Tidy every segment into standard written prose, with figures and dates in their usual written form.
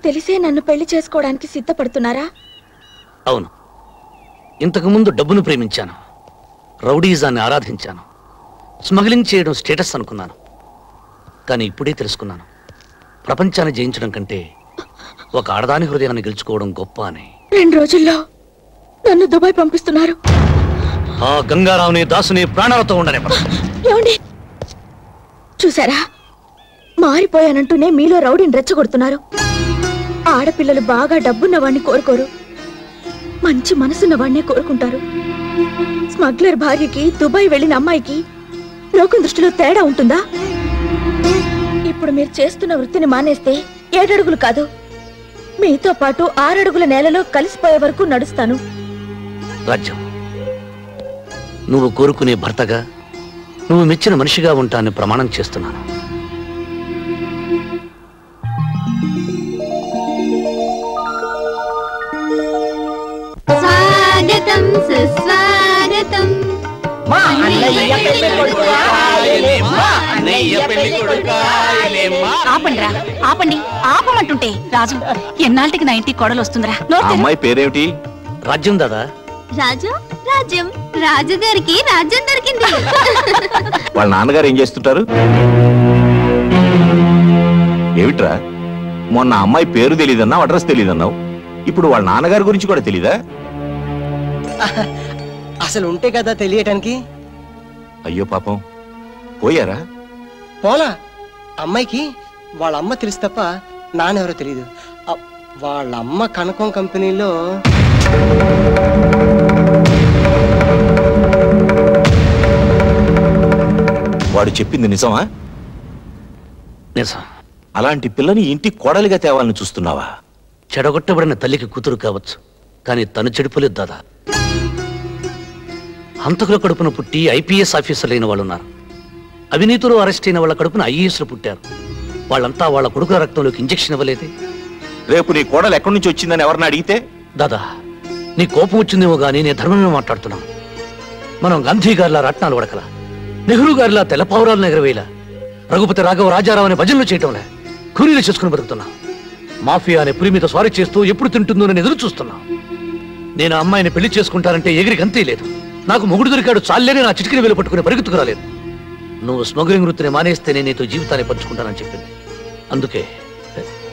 తెలిసే నన్ను పెళ్లి చేసుకోవడానికి సిద్ధపడుతున్నారా? అవును. ఇంతకు ముందు డబ్బును ప్రేమించాను, రౌడీజాన్ని ఆరాధించాను, స్మగ్లింగ్ చేయడం స్టేటస్ అనుకున్నాను. కానీ ఇప్పుడే తెలుసుకున్నాను, ప్రపంచాన్ని జయించడం కంటే ఒక ఆడదాని హృదయాన్ని గెలుచుకోవడం గొప్ప అని. 2 రోజుల్లో నన్ను దుబాయ్ పంపిస్తున్నారు. ఆ గంగారావుని దాసుని ప్రాణాలతో ఉండనే. ఏమండి, చూసారా? మారిపోయానంటూనే మీలో రౌడీని రెచ్చగొడుతున్నారు. ఆడపిల్లలు బాగా డబ్బున్న వాడిని కోరుకోరు, మంచి మనసున్న వాడినే కోరుకుంటారు. స్మగ్లర్ భార్యకి దుబాయ్ వెళ్ళిన అమ్మాయికి లోకం దృష్టిలో తేడా ఉంటుందా? ఇప్పుడు మీరు చేస్తున్న వృత్తిని మానేస్తే 7 అడుగులు కాదు, మీతో పాటు 6 అడుగుల నేలలో కలిసిపోయే వరకు నడుస్తాను. రాజ్యం, నువ్వు కోరుకునే భర్తగా, నువ్వు మెచ్చిన మనిషిగా ఉంటానని ప్రమాణం చేస్తున్నాను. స్వాగతం సుస్వాగతం. ఆపండిరా, ఆపండి, ఆపమంటుంటే. రాజు, ఎన్నాళ్ళకి నా ఇంటికి కోడలు వస్తుందిరా? అమ్మాయి పేరేమిటి? రాజ్యం దాదా. రాజు, రాజ్యం, రాజుగారికి రాజ్యం దొరికింది. వాళ్ళ నాన్నగారు ఏం చేస్తుంటారు? ఏమిట్రా, మొన్న అమ్మాయి పేరు తెలియదన్నావు, అడ్రస్ తెలియదన్నావు, ఇప్పుడు వాళ్ళ నాన్నగారి గురించి కూడా తెలీదా? అసలు ఉంటే కదా తెలియటానికి. అయ్యో పాపం, పోయారా? పోలా. అమ్మాయికి వాళ్ళ అమ్మ తెలుసు తప్ప నాన్నెవరో తెలీదు. వాళ్ళ అమ్మ కనకం కంపెనీలో వాడు చెప్పింది నిజమా? నిజం. అలాంటి పిల్లని ఇంటి కోడలిగా తేవాలని చూస్తున్నావా? చెడగొట్టబడిన తల్లికి కూతురు కావచ్చు, కానీ తను చెడిపోలేదు దాదా. హంతకుల కడుపున పుట్టి ఐపీఎస్ ఆఫీసర్లు అయిన వాళ్ళున్నారు. అవినీతిలో అరెస్ట్ అయిన వాళ్ళ కడుపున ఐఏఎస్లు పుట్టారు. వాళ్ళంతా వాళ్ళ కొడుకుల రక్తంలోకి ఇంజెక్షన్ ఇవ్వలేదే. రేపు నీ కోడలు ఎక్కడి నుంచి వచ్చిందని ఎవరిని అడిగితే? దాదా, నీ కోపం వచ్చిందేమో గానీ నేను ధర్మమే మాట్లాడుతున్నాను. మనం గాంధీ గారిలా రత్నాలు వడకల, నెహ్రూ గారిలా తెల్లపావురాలను ఎగరవేలా, రఘుపతి రాఘవ రాజారావు అనే భజనలు చేయటంలే కూలీలు చేసుకుని బతుకుతున్నా. మాఫియా అనే పులి మీద స్వారీ చేస్తూ ఎప్పుడు తింటుందో నేను ఎదురు చూస్తున్నా. నేను అమ్మాయిని పెళ్లి చేసుకుంటానంటే ఎగిరికి అంతే లేదు. నాకు మొగుడు దొరికాడు చాలేని నా చిటికిని వేలు పట్టుకుని పరిగెత్తుకురాలేదు. నువ్వు స్మగ్లింగ్ వృత్తిని మానేస్తే నేను నీతో జీవితాన్ని పంచుకుంటానని చెప్పింది. అందుకే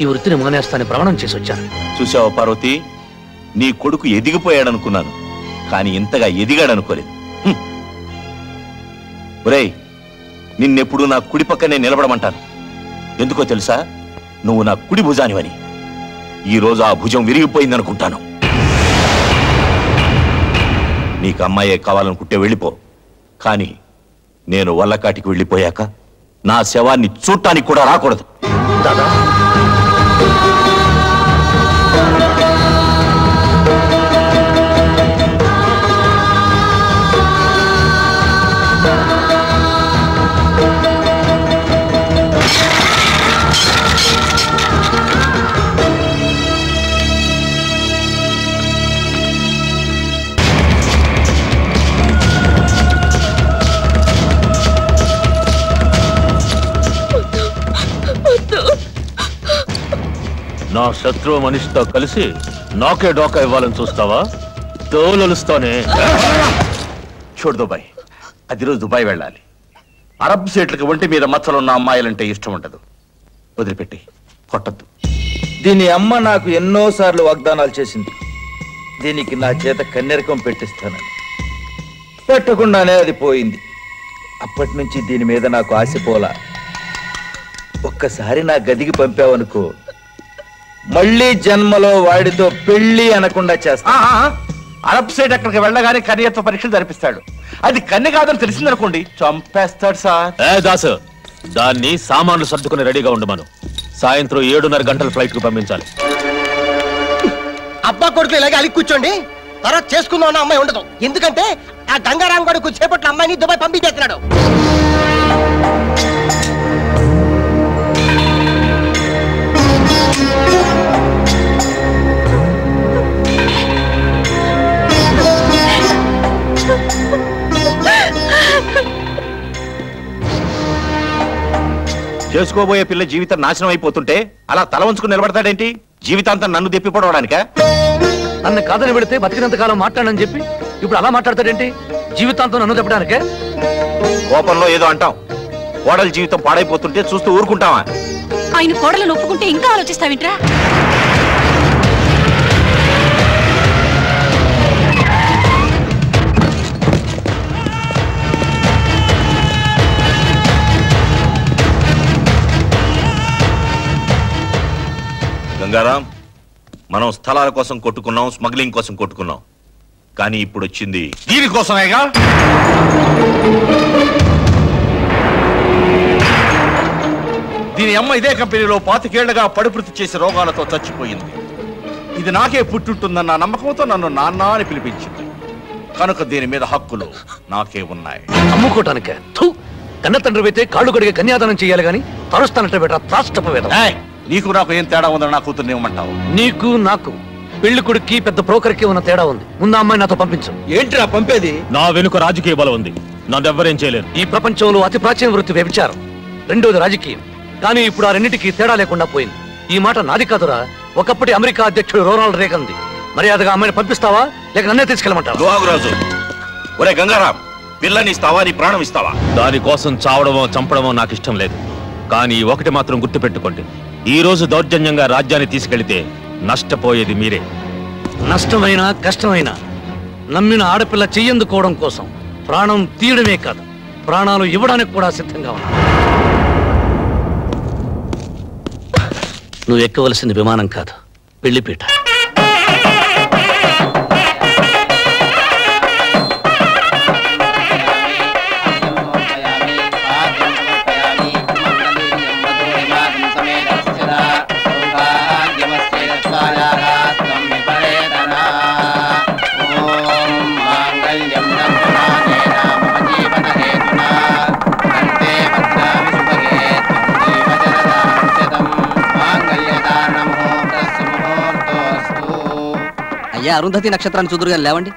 ఈ వృత్తిని మానేస్తానని ప్రమాణం చేసి వచ్చాను. చూసావా పార్వతి, నీ కొడుకు ఎదిగిపోయాడనుకున్నాను, కానీ ఇంతగా ఎదిగాడనుకోలేదు. ఒరేయ్, నిన్నెప్పుడు నా కుడి పక్కనే నిలబడమంటాను. ఎందుకో తెలుసా? నువ్వు నా కుడి భుజానివని. ఈరోజు ఆ భుజం విరిగిపోయిందనుకుంటాను. నీకు అమ్మాయే కావాలనుకుంటే వెళ్ళిపో, కానీ నేను వల్లకాటికి వెళ్ళిపోయాక నా శవాన్ని చూడటానికి కూడా రాకూడదు. దాదా, నా శత్రువు మనిషితో కలిసి నాకే డోకా ఇవ్వాలని చూస్తావా? తోలుస్తానే. చూడు దుబాయ్, అది రోజు దుబాయ్ వెళ్ళాలి. అరబ్ సీట్లకి ఒంటి మీద మచ్చలున్న అమ్మాయిలంటే ఇష్టం ఉండదు. వదిలిపెట్టి, కొట్టద్దు. దీని అమ్మ నాకు ఎన్నోసార్లు వాగ్దానాలు చేసింది, దీనికి నా చేత కన్నెరకం పెట్టిస్తానని. పెట్టకుండానే అది పోయింది. అప్పటి నుంచి దీని మీద నాకు ఆశపోలా. ఒక్కసారి నా గదికి పంపావనుకో, మళ్ళీ జన్మలో వాడితో పెళ్లి అనకుండా చేస్తా. అరబ్ సైడ్ అక్కడికి వెళ్ళగానే కన్యత్వ పరీక్షలు జరిపిస్తాడు. అది కన్య కాదని తెలిసిందనుకోండి, చంపేస్తాడు సార్. దాసు, దాన్ని సామాన్లు సర్దుకుని రెడీగా ఉండమను. సాయంత్రం 7:30 గంటల ఫ్లైట్ కు పంపించాలి. అబ్బా కొడుకు ఇలాగే అలిగి కూర్చోండి, తర్వాత చేసుకుందాం అన్న అమ్మాయి ఉండదు. ఎందుకంటే ఆ గంగారాం కొడుకు చేపట్ల అమ్మాయిని దుబాయ్ పంపించేస్తున్నాడు. చేసుకోబోయే పిల్ల జీవితం నాశనం అయిపోతుంటే అలా తల వంచుకుని నిలబడతాడేంటి? జీవితాంతం నన్ను దెప్పిపడవడానికా? నన్ను కాదని పెడితే బతికినంత కాలం మాట్లాడని చెప్పి ఇప్పుడు అలా మాట్లాడతాడేంటి? జీవితాంతం నన్ను తెప్పడానికే? కోపంలో ఏదో అంటాం. కోడల జీవితం పాడైపోతుంటే చూస్తూ ఊరుకుంటావా? ఆయన కోడలను ఒప్పుకుంటే ఇంకా ఆలోచిస్తావింట్రా? గంగారాం, మనం స్థలాల కోసం కొట్టుకున్నాం, స్మగ్లింగ్ కోసం కొట్టుకున్నాం, కానీ ఇప్పుడు వచ్చింది దీనికోసమేగా. దీని అమ్మ ఇదే కంపెనీలో 25 ఏళ్లుగా పడిపృతి చేసి రోగాలతో చచ్చిపోయింది. ఇది నాకే పుట్టుంటుందన్న నమ్మకంతో నన్ను నాన్న అని పిలిపించింది కనుక దీని మీద హక్కులు నాకే ఉన్నాయి. అమ్ముకోటానికే? కన్న తండ్రి అయితే కాళ్ళు కడిగే కన్యాదానం చేయాలి గాని తరుస్తానంటే బెట త్రాష్టపవేదం. నీకు నాకు ఏం తేడా ఉందని నా కూతుర్ని ఇవ్వమంటావు? నీకు నాకు పెళ్లి కొడుక్కి పెద్ద బ్రోకర్కి ఉన్న తేడా ఉంది. ముందు అమ్మాయి నాతో పంపించు. ఏంట్రా పంపేది? నా వెనుక రాజకీయ బలం ఉంది, నన్నెవ్వరేం చేయలేరు. ఈ ప్రపంచంలో అతి ప్రాచీన వృత్తి వ్యభిచారం, రెండోది రాజకీయం. కానీ ఇప్పుడు ఆ రెండింటికి తేడా లేకుండా పోయింది. ఈ మాట నాది కాదురా, ఒకప్పటి అమెరికా అధ్యక్షుడు రొనాల్డ్ రేగన్ది. మర్యాదగా అమ్మాయిని పంపిస్తావా లేక నన్నే తీసుకెళ్ళమంటావా? రాజు, ఒరే గంగారాం, పిల్లని ఇస్తావా, నీ ప్రాణం ఇస్తావా? దానికోసం చావడమో చంపడమో నాకు ఇష్టం లేదు. కానీ ఒకటి మాత్రం గుర్తుపెట్టుకోండి, ఈ రోజు దౌర్జన్యంగా రాజ్యాన్ని తీసుకెళ్తే నష్టపోయేది మీరే. నష్టమైనా కష్టమైనా నమ్మిన ఆడపిల్ల చెయ్యందుకోవడం కోసం ప్రాణం తీయడమే కాదు, ప్రాణాలు ఇవ్వడానికి కూడా సిద్ధంగా ఉన్నా. నువ్వు ఎక్కవలసింది విమానం కాదు, పెళ్లిపీట. అయ్యా, అరుంధతి నక్షత్రాన్ని చూదురుగా లేవండి.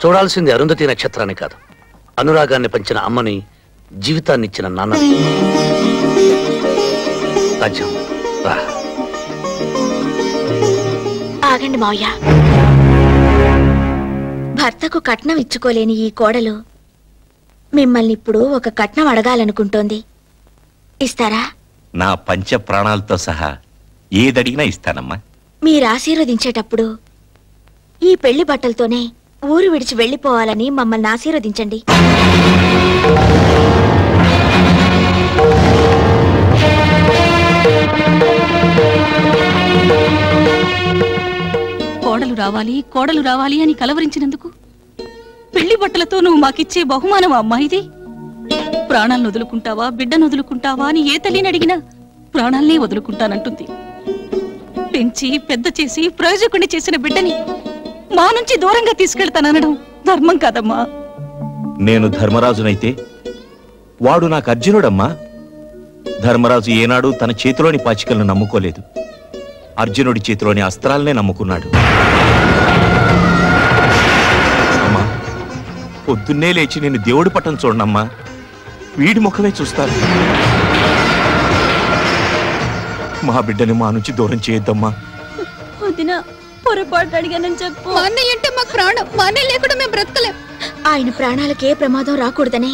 చూడాల్సింది అరుంధతి నక్షత్రాన్ని కాదు, అనురాగాన్ని పంచిన అమ్మని, జీవితాన్ని ఇచ్చిన నాన్నని. రాజ్యం రా. ఆగండి మావయ్య. భర్తకు కట్నం ఇచ్చుకోలేని ఈ కోడలు మిమ్మల్ని ఇప్పుడు ఒక కట్నం అడగాలనుకుంటోంది. ఇస్తారా? నా పంచ ప్రాణాలతో సహా ఏదడిగినా ఇస్తానమ్మా. మీరు ఆశీర్వదించేటప్పుడు ఈ పెళ్లి బట్టలతోనే ఊరు విడిచి వెళ్లిపోవాలని మమ్మల్ని ఆశీర్వదించండి. కోడలు రావాలి, కోడలు రావాలి అని కలవరించినందుకు పెళ్లి బట్టలతో నువ్వు మాకిచ్చే బహుమానం అమ్మాయిది. ప్రాణాలను వదులుకుంటావా, బిడ్డను వదులుకుంటావా అని ఏ తల్లిని అడిగినా ప్రాణాలనే వదులుకుంటానంటుంది. పెంచి పెద్ద చేసి ప్రయోజకుడిని చేసిన బిడ్డని మా నుంచి దూరంగా తీసుకెళ్తాననడం ధర్మం కాదమ్మా. నేను ధర్మరాజునైతే వాడు నాకు అర్జునుడమ్మా. ధర్మరాజు ఏనాడు తన చేతిలోని పాచికలను నమ్ముకోలేదు, అర్జునుడి చేతిలోని అస్త్రాలనే నమ్ముకున్నాడు. అమ్మా, పొద్దున్నే లేచి నేను దేవుడి పట్టం చూడనమ్మా, వీడి ముఖమే చూస్తాను. మా బిడ్డని మా నుంచి దూరం చేయొద్దమ్మా. వదినా, పొరపాటు అడిగానని చెప్పు. మా అన్నయ్య అంటే మాకు ప్రాణం, మా అన్నయ్య లేకుండా మేము బ్రతకలేం. ఆయన ప్రాణాలకే ప్రమాదం రాకూడదనే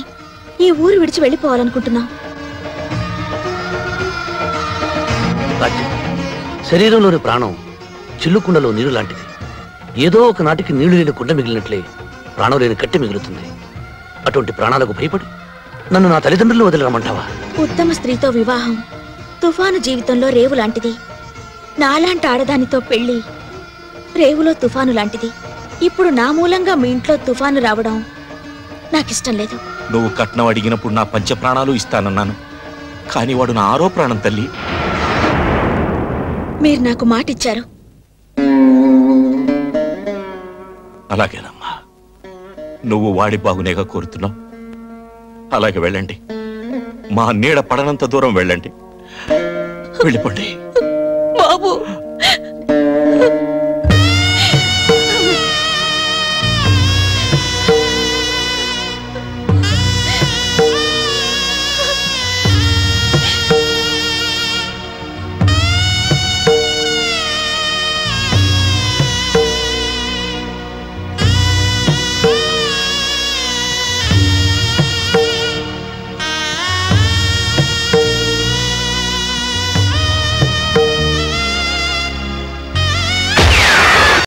ఈ ఊరు విడిచి వెళ్లిపోవాలనుకుంటున్నాం. రాజ్యం, శరీరంలోని ప్రాణం చిల్లుకుండలో నీరు లాంటిది. ఏదో ఒక నాటికి నీళ్లు లేని కుండ మిగిలినట్లే ప్రాణం లేని కట్టె మిగులుతుంది. అటువంటి ప్రాణాలకు భయపడి నన్ను నా తల్లిదండ్రులు వదిలిరమ్మంటావా? ఉత్తమ స్త్రీతో వివాహం తుఫాను జీవితంలో రేవు లాంటిది. నాలాంటి ఆడదానితో పెళ్లి రేవులో తుఫాను లాంటిది. ఇప్పుడు నా మూలంగా మీ ఇంట్లో తుఫాను రావడం నాకిష్టం లేదు. నువ్వు కట్నం అడిగినప్పుడు నా పంచ ప్రాణాలు ఇస్తానన్నాను, కానీ వాడు నా ఆరో ప్రాణం తల్లి. మీరు నాకు మాటిచ్చారు. అలాగేనమ్మా, నువ్వు వాడి బాగునేగా కోరుతున్నావు. అలాగే వెళ్ళండి, మా నీడ పడనంత దూరం వెళ్ళండి. వెళ్ళిపోండి.